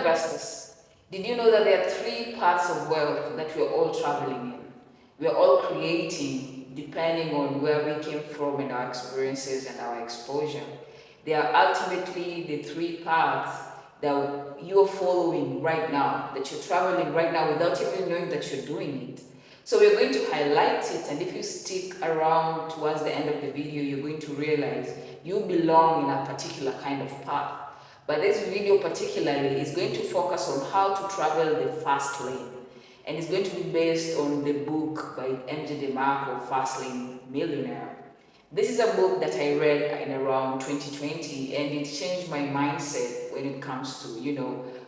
investors, did you know that there are three paths of wealth that we're all traveling in? We're all creating depending on where we came from and our experiences and our exposure. They are ultimately the three paths that you're following right now, that you're traveling right now without even knowing that you're doing it. So we're going to highlight it, and if you stick around towards the end of the video, you're going to realize you belong in a particular kind of path. But this video particularly is going to focus on how to travel the fast lane. And it's going to be based on the book by MJ Demarco, Fast Lane Millionaire. This is a book that I read in around 2020, and it changed my mindset when it comes to,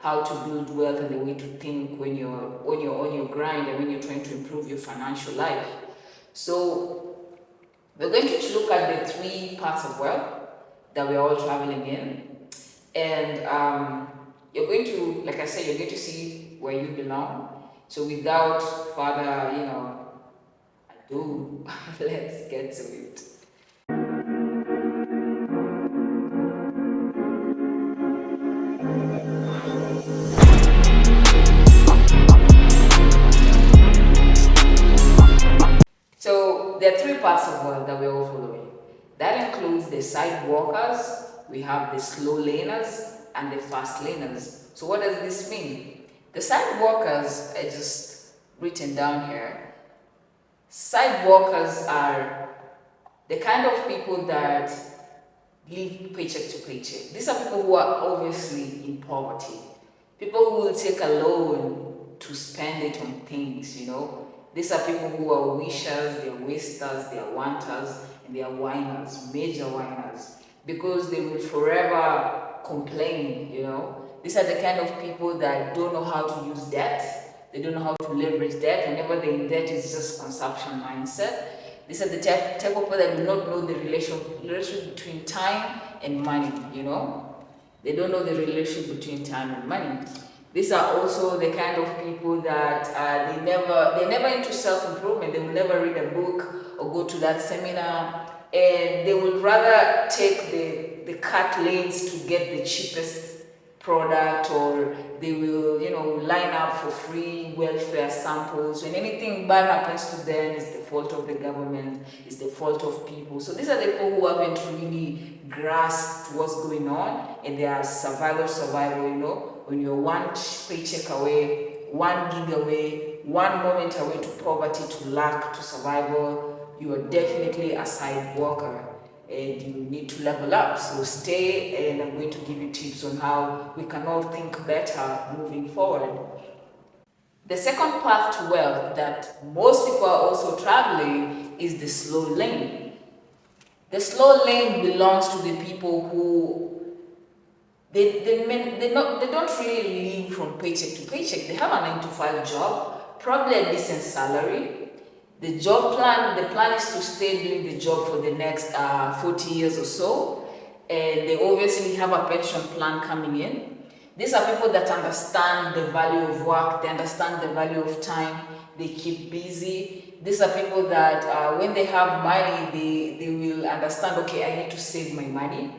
how to build wealth and the way to think when you're on your grind and when you're trying to improve your financial life. So we're going to look at the three parts of wealth that we're all traveling in. And you're going to, like I said, you're going to see where you belong. So without further, ado, let's get to it. So there are three parts of wealth that we're all following. That includes the side walkers, we have the slow laners, and the fast laners. So what does this mean? The side walkers, I just written down here. Side walkers are the kind of people that live paycheck to paycheck. These are people who are obviously in poverty. People who will take a loan to spend it on things, These are people who are wishers, they are wasters, they are wanters, and they are whiners, major whiners, because they will forever complain, These are the kind of people that don't know how to use debt, they don't know how to leverage debt. Whenever they're in debt, it's just consumption mindset. These are the type of people that do not know the relationship between time and money, They don't know the relationship between time and money. These are also the kind of people that they're never into self-improvement. They will never read a book or go to that seminar, and they would rather take the cut lanes to get the cheapest product, or they will line up for free welfare samples. When anything bad happens to them, it's the fault of the government, it's the fault of people. So these are the people who haven't really grasped what's going on, and they are survival, when you're one paycheck away, 1 gig away, 1 moment away to poverty, to lack, to survival, you are definitely a side walker, and you need to level up. So stay, and I'm going to give you tips on how we can all think better moving forward. The second path to wealth that most people are also traveling is the slow lane. The slow lane belongs to the people who they don't really live from paycheck to paycheck. They have a 9-to-5 job, probably a decent salary. The plan is to stay doing the job for the next 40 years or so, and they obviously have a pension plan coming in. These are people that understand the value of work, they understand the value of time, they keep busy. These are people that when they have money, they will understand, okay, I need to save my money.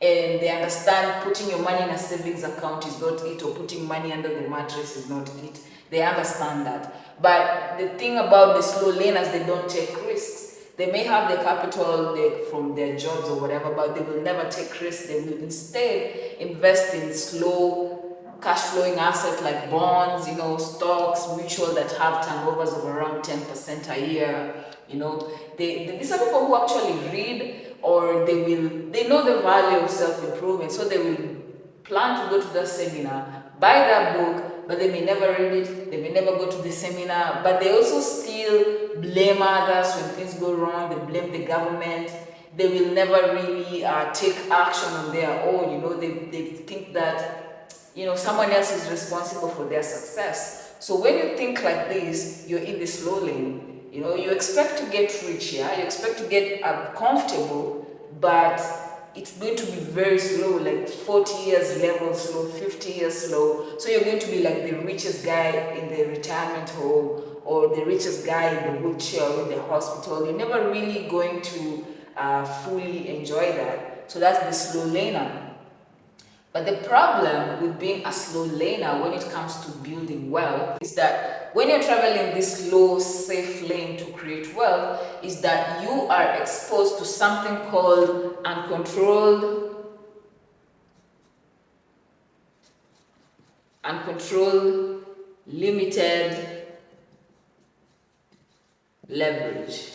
And they understand putting your money in a savings account is not it, or putting money under the mattress is not it. They understand that. But the thing about the slow laners, they don't take risks. They may have the capital from their jobs or whatever, but they will never take risks. They will instead invest in slow cash flowing assets like bonds, stocks, mutual that have turnovers of around 10% a year. These are people who actually read, or they know the value of self-improvement, so they will plan to go to the seminar, buy that book, but they may never read it, they may never go to the seminar, but they also still blame others when things go wrong, they blame the government, they will never really take action on their own, they think that, someone else is responsible for their success. So when you think like this, you're in the slow lane. You expect to get rich, you expect to get comfortable, but it's going to be very slow, like 40 years level slow, 50 years slow. So you're going to be like the richest guy in the retirement home, or the richest guy in the wheelchair or in the hospital. You're never really going to fully enjoy that. So that's the slow laner. But the problem with being a slow laner when it comes to building wealth is that when you're traveling this slow, safe lane to create wealth, is that you are exposed to something called uncontrolled limited leverage.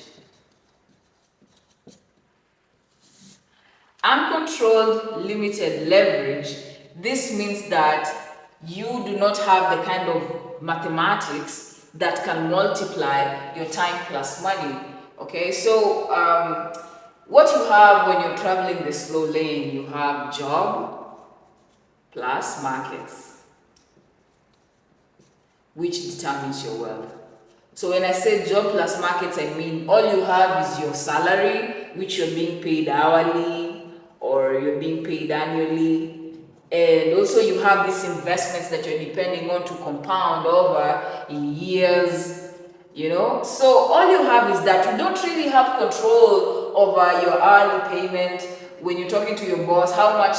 Uncontrolled limited leverage, this means that you do not have the kind of mathematics that can multiply your time plus money. Okay, so what you have when you're traveling the slow lane, you have job plus markets, which determines your wealth. So when I say job plus markets, I mean all you have is your salary, which you're being paid hourly or you're being paid annually. And also you have these investments that you're depending on to compound over in years, you know. So all you have is that you don't really have control over your hourly payment. When you're talking to your boss, how much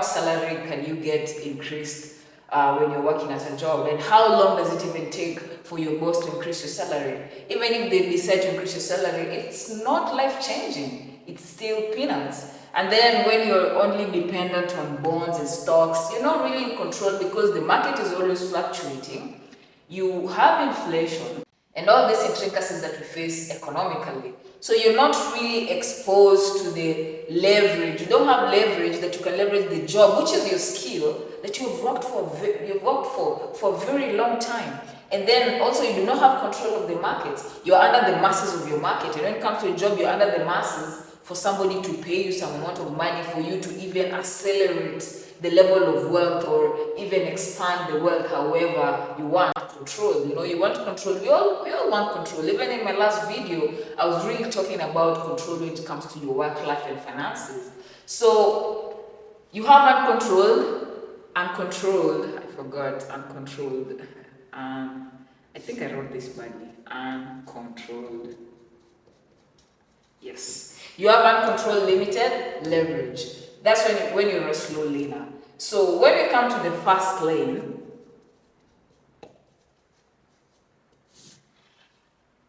salary can you get increased when you're working at a job, and how long does it even take for your boss to increase your salary? Even if they decide to increase your salary, it's not life-changing. It's still peanuts. And then when you're only dependent on bonds and stocks, you're not really in control because the market is always fluctuating. You have inflation and all these intricacies that we face economically. So you're not really exposed to the leverage. You don't have leverage that you can leverage the job, which is your skill that you've worked for a very long time. And then also you do not have control of the market. You're under the masses of your market. And when it comes to a job, you're under the masses for somebody to pay you some amount of money for you to even accelerate the level of wealth or even expand the wealth however you want control. You know, you want control. We all want control. Even in my last video, I was really talking about control when it comes to your work life and finances. So you have uncontrolled, I forgot, uncontrolled. I think I wrote this badly. Uncontrolled. Yes. You have uncontrolled limited leverage. That's when you're a slow laner. So when we come to the fast lane,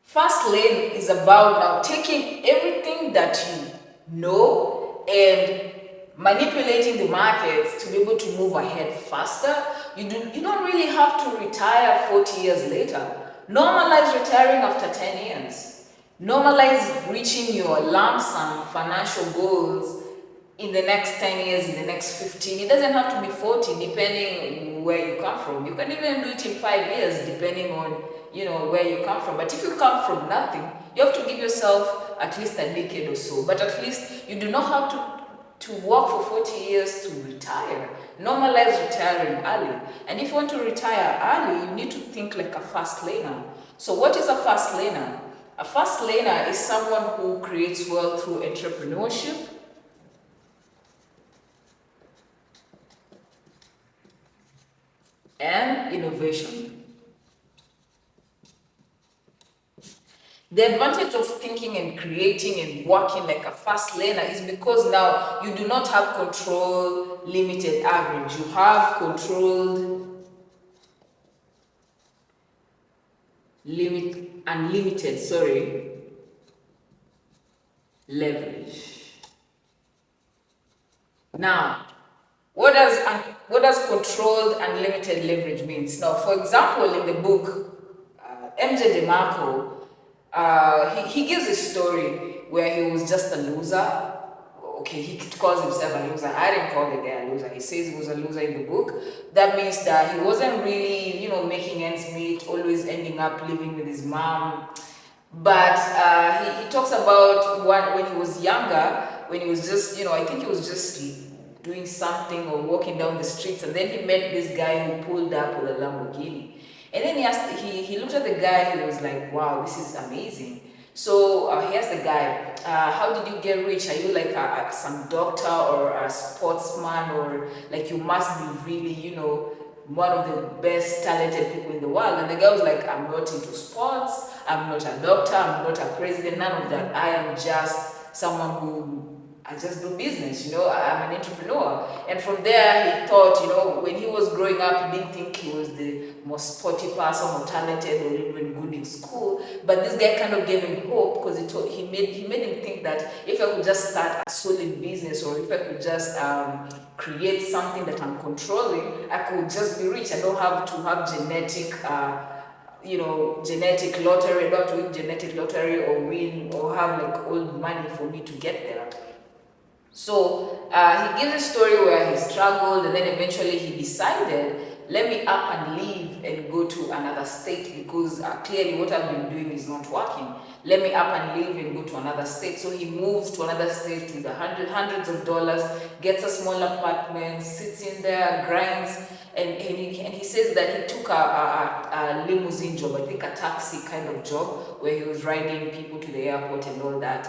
fast lane is about now taking everything that you know and manipulating the markets to be able to move ahead faster. You don't really have to retire 40 years later. Normalize retiring after 10 years. Normalize reaching your lump sum financial goals in the next 10 years, in the next 15. It doesn't have to be 40, depending where you come from. You can even do it in 5 years, depending on, you know, where you come from. But if you come from nothing, you have to give yourself at least a decade or so. But at least you do not have to work for 40 years to retire. Normalize retiring early. And if you want to retire early, you need to think like a fast laner. So what is a fast laner? A fast laner is someone who creates wealth through entrepreneurship, and innovation. The advantage of thinking and creating and working like a fast laner is because now you do not have controlled limited average. You have controlled unlimited leverage. Now, what does controlled unlimited leverage means? Now, for example, in the book, MJ Demarco, he gives a story where he was just a loser. Okay, he calls himself a loser. I didn't call the guy a loser. He says he was a loser in the book. That means that he wasn't really, you know, making ends meet, always ending up living with his mom. But he talks about when he was younger, when he was just, you know, I think he was just doing something or walking down the streets, and then he met this guy who pulled up with a Lamborghini. And then he looked at the guy, he was like, wow, this is amazing. So he asked the guy, how did you get rich? Are you like some doctor or a sportsman, or like you must be really, you know, one of the best talented people in the world? And the guy was like, I'm not into sports, I'm not a doctor, I'm not a president, none of that. I am just someone who I just do business, I'm an entrepreneur. And from there, he thought, when he was growing up, he didn't think he was the most sporty person or talented or even good in school. But this guy kind of gave him hope because he made him think that if I could just start a solid business, or if I could just create something that I'm controlling, I could just be rich. I don't have to have genetic lottery. I don't have to win genetic lottery or win or have like old money for me to get there. So he gives a story where he struggled, and then eventually he decided, let me up and leave and go to another state, because clearly what I've been doing is not working. Let me up and leave and go to another state. So he moves to another state with hundreds of dollars, gets a small apartment, sits in there, grinds, and he says that he took a limousine job, I think a taxi kind of job, where he was riding people to the airport and all that.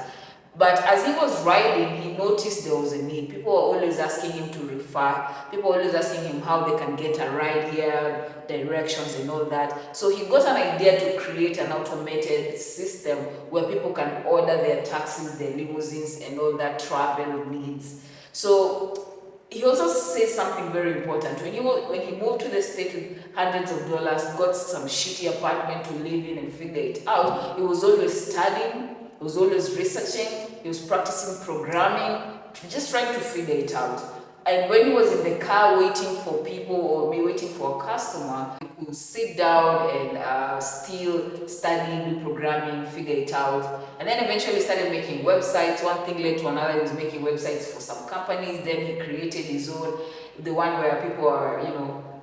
But as he was riding, he noticed there was a need. People were always asking him to refer. People were always asking him how they can get a ride here, directions and all that. So he got an idea to create an automated system where people can order their taxis, their limousines and all that travel needs. So he also says something very important. When he moved to the state with hundreds of dollars, got some shitty apartment to live in and figure it out, he was always studying. He was always researching, he was practicing programming, just trying to figure it out. And when he was in the car waiting for people or waiting for a customer, he would sit down and still study, do programming, figure it out. And then eventually started making websites. One thing led to another. He was making websites for some companies. Then he created his own, the one where people are,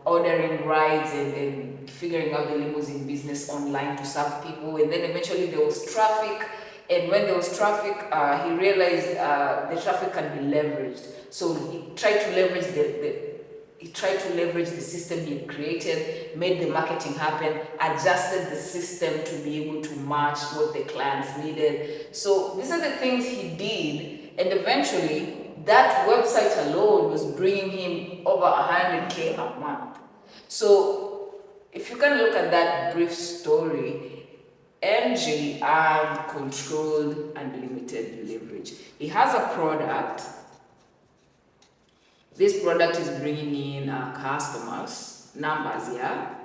ordering rides and figuring out the limousine business online to serve people. And then eventually there was traffic. And when there was traffic, he realized the traffic can be leveraged. So he tried to leverage the system he had created, made the marketing happen, adjusted the system to be able to match what the clients needed. So these are the things he did, and eventually that website alone was bringing him over 100K a month. So if you can look at that brief story, MJ earned controlled unlimited leverage. He has a product. This product is bringing in customers, numbers, yeah?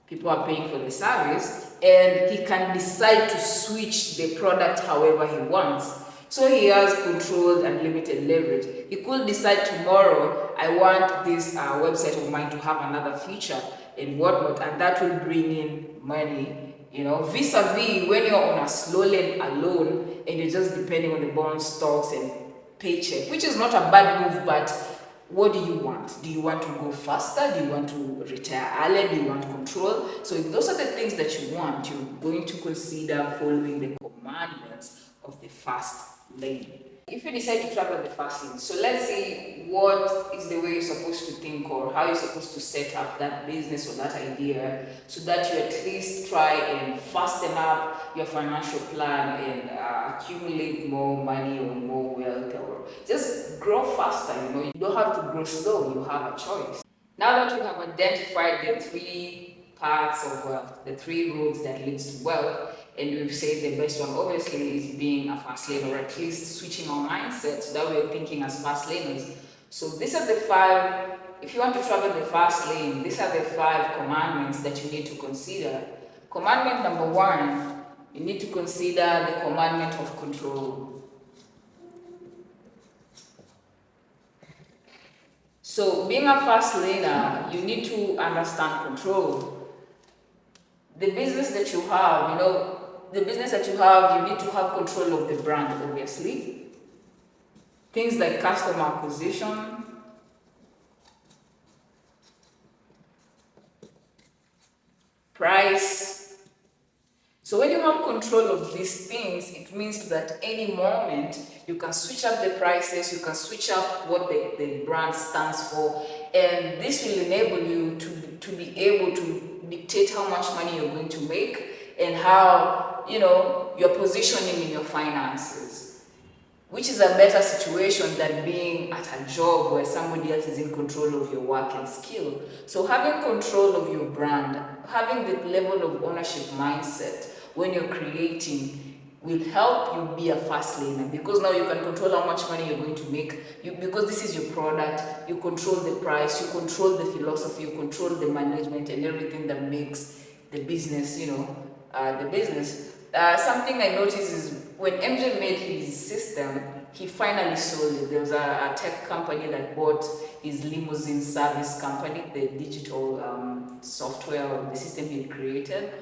People are paying for the service, and he can decide to switch the product however he wants. So he has controlled unlimited leverage. He could decide tomorrow, I want this website of mine to have another feature and whatnot, and that will bring in money. Vis-a-vis when you're on a slow lane alone and you're just depending on the bond stocks and paycheck, which is not a bad move, but what do you want? Do you want to go faster? Do you want to retire early? Do you want control? So if those are the things that you want, you're going to consider following the commandments of the fast lane. If you decide to travel the fast lane, so let's see what is the way you're supposed to think or how you're supposed to set up that business or that idea so that you at least try and fasten up your financial plan and accumulate more money or more wealth, or just grow faster. You don't have to grow slow, you have a choice. Now that we have identified the three parts of wealth, the three roads that leads to wealth, and we've said the best one obviously is being a fast lane, or at least switching our mindset so that we're thinking as fast laners. So these are the five, if you want to travel the fast lane, these are the 5 commandments that you need to consider. Commandment number 1, you need to consider the commandment of control. So being a fast laner, you need to understand control. The business that you have, you need to have control of the brand, obviously. Things like customer acquisition, price. So when you have control of these things, it means that any moment you can switch up the prices, you can switch up what the brand stands for, and this will enable you to be able to dictate how much money you're going to make and how, you're positioning in your finances, which is a better situation than being at a job where somebody else is in control of your work and skill. So having control of your brand, having the level of ownership mindset when you're creating, will help you be a fast laner, because now you can control how much money you're going to make. Because this is your product, you control the price, you control the philosophy, you control the management and everything that makes the business, the business. Something I noticed is when MJ made his system, he finally sold it. There was a tech company that bought his limousine service company, the digital software or the system he created.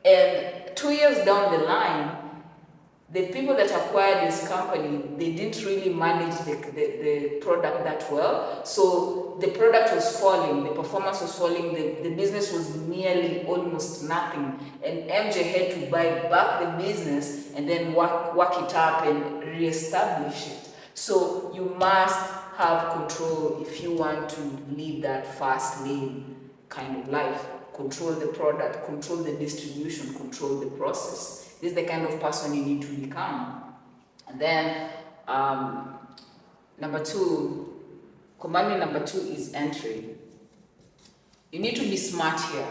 And 2 years down the line, the people that acquired this company, they didn't really manage the product that well. So the product was falling, the performance was falling, the business was nearly almost nothing. And MJ had to buy back the business and then work it up and reestablish it. So you must have control if you want to live that fast lane kind of life. Control the product, control the distribution, control the process. This is the kind of person you need to become. And then commandment number two is entry. You need to be smart here.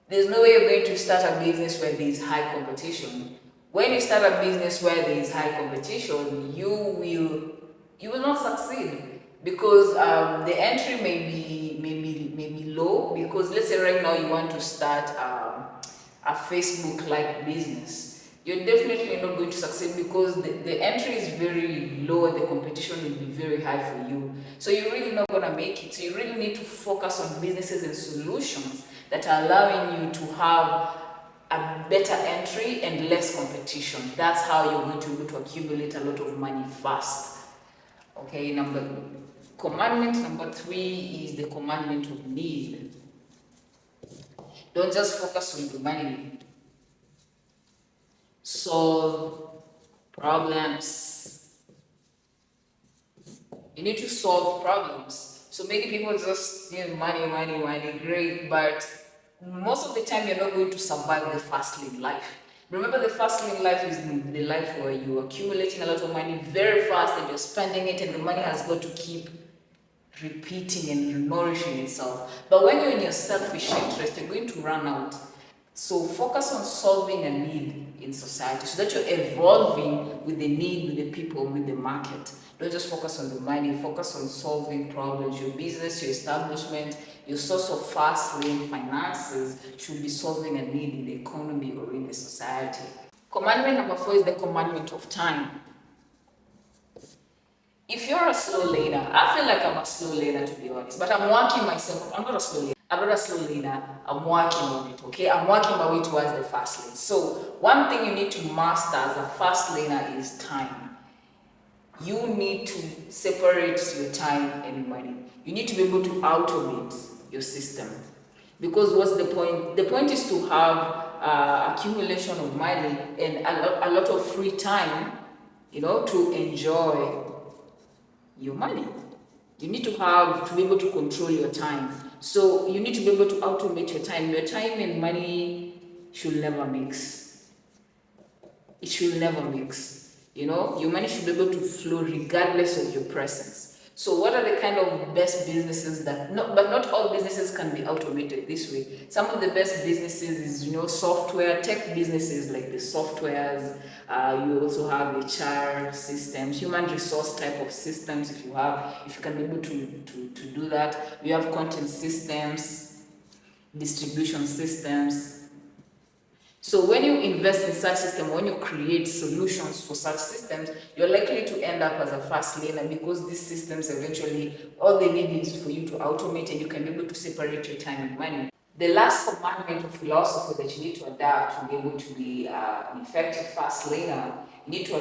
There's no way you're going to start a business where there is high competition. When you start a business where there is high competition, you will not succeed, because the entry may be low. Because let's say right now you want to start a Facebook-like business, you're definitely not going to succeed, because the entry is very low and the competition will be very high for you. So you're really not going to make it. So you really need to focus on businesses and solutions that are allowing you to have a better entry and less competition. That's how you're going to be able to accumulate a lot of money fast. Okay, commandment number three is the commandment of need. Don't just focus on the money. Solve problems. You need to solve problems. So many people just money, great, but most of the time you're not going to survive the fast lane life. Remember, the fast lane life is the life where you're accumulating a lot of money very fast and you're spending it, and the money has got to keep repeating and nourishing itself. But when you're in your selfish interest, you're going to run out. So focus on solving a need in society so that you're evolving with the need, with the people, with the market. Don't just focus on the money, focus on solving problems. Your business, your establishment, your source of fast lane finances should be solving a need in the economy or in the society. Commandment number 4 is the commandment of time. If you're a slow laner, I feel like I'm a slow laner, to be honest, but I'm working myself. I'm not a slow laner. I'm not a slow laner. I'm working on it, okay? I'm working my way towards the fast lane. So one thing you need to master as a fast laner is time. You need to separate your time and money. You need to be able to automate your system. Because what's the point? The point is to have accumulation of money and a lot of free time, to enjoy your money. You need to be able to control your time. So you need to be able to automate your time. Your time and money should never mix. It should never mix. Your money should be able to flow regardless of your presence. So what are the kind of best businesses but not all businesses can be automated this way. Some of the best businesses is, software, tech businesses like the softwares. You also have HR systems, human resource type of systems. If you can be able to do that. You have content systems, distribution systems. So when you invest in such system, when you create solutions for such systems, you're likely to end up as a fast laner, because these systems eventually, all they need is for you to automate, and you can be able to separate your time and money. The last commandment of philosophy that you need to adapt to be able to be an effective fast laner, you need to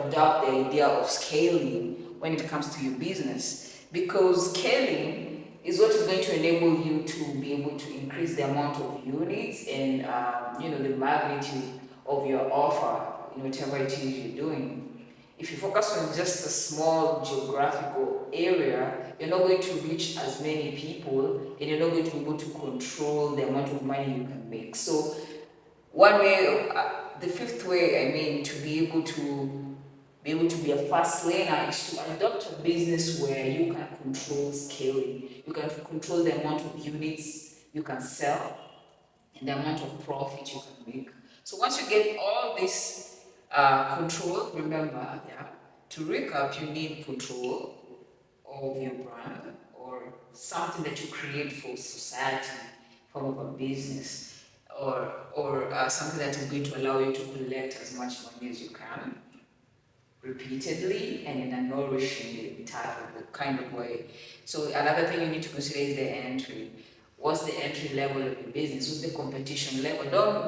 adopt the idea of scaling when it comes to your business, because scaling is what is going to enable you to be able to increase the amount of units and the magnitude of your offer in whatever it is you're doing. If you focus on just a small geographical area, you're not going to reach as many people, and you're not going to be able to control the amount of money you can make. So one way, the fifth way, to be able to be a fast laner is to adopt a business where you can control scaling. You can control the amount of units you can sell and the amount of profit you can make. So once you get all these Control, remember, yeah. To recap, you need control of your brand or something that you create for society, form of a business, or something that is going to allow you to collect as much money as you can repeatedly and in a nourishing type of kind of way. So another thing you need to consider is the entry. What's the entry level of your business? What's the competition level?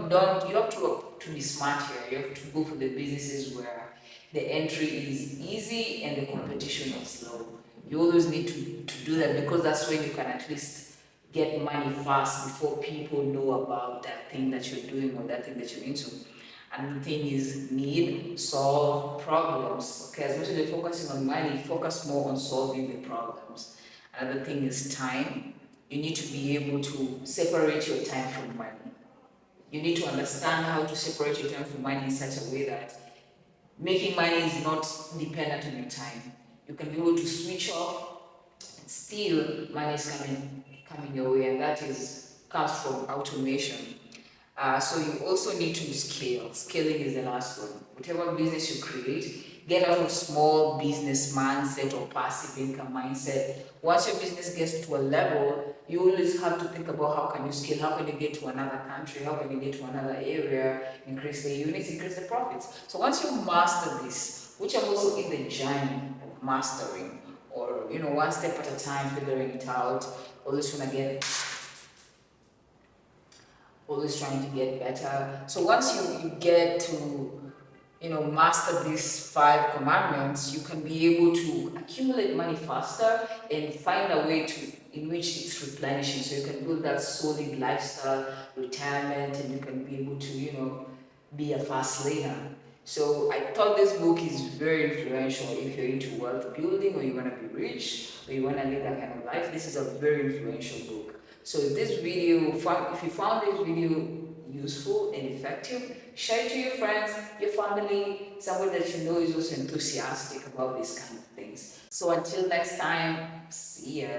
Don't you have to be smart here. You have to go for the businesses where the entry is easy and the competition is low. You always need to do that because that's when you can at least get money fast before people know about that thing that you're doing or that thing that you're into. And the thing is, need, solve problems. Okay, as much as you're focusing on money, focus more on solving the problems. Another thing is time. You need to be able to separate your time from money. You need to understand how to separate your time from money in such a way that making money is not dependent on your time. You can be able to switch off, and still money is coming your way, and that is comes from automation. So you also need to scale. Scaling is the last one. Whatever business you create, get out of small business mindset or passive income mindset. Once your business gets to a level, you always have to think about how can you scale, how can you get to another country, how can you get to another area, increase the units, increase the profits. So once you master this, which I'm also in the journey of mastering, or one step at a time, figuring it out, always want to get always trying to get better. So once you get to master these 5 commandments, you can be able to accumulate money faster and find a way to in which it's replenishing. So you can build that solid lifestyle, retirement, and you can be able to be a fast learner. So I thought this book is very influential if you're into wealth building or you want to be rich or you want to live that kind of life. This is a very influential book. So if you found this video useful and effective, share it to your friends, your family, someone that you know is also enthusiastic about these kind of things. So until next time, see ya.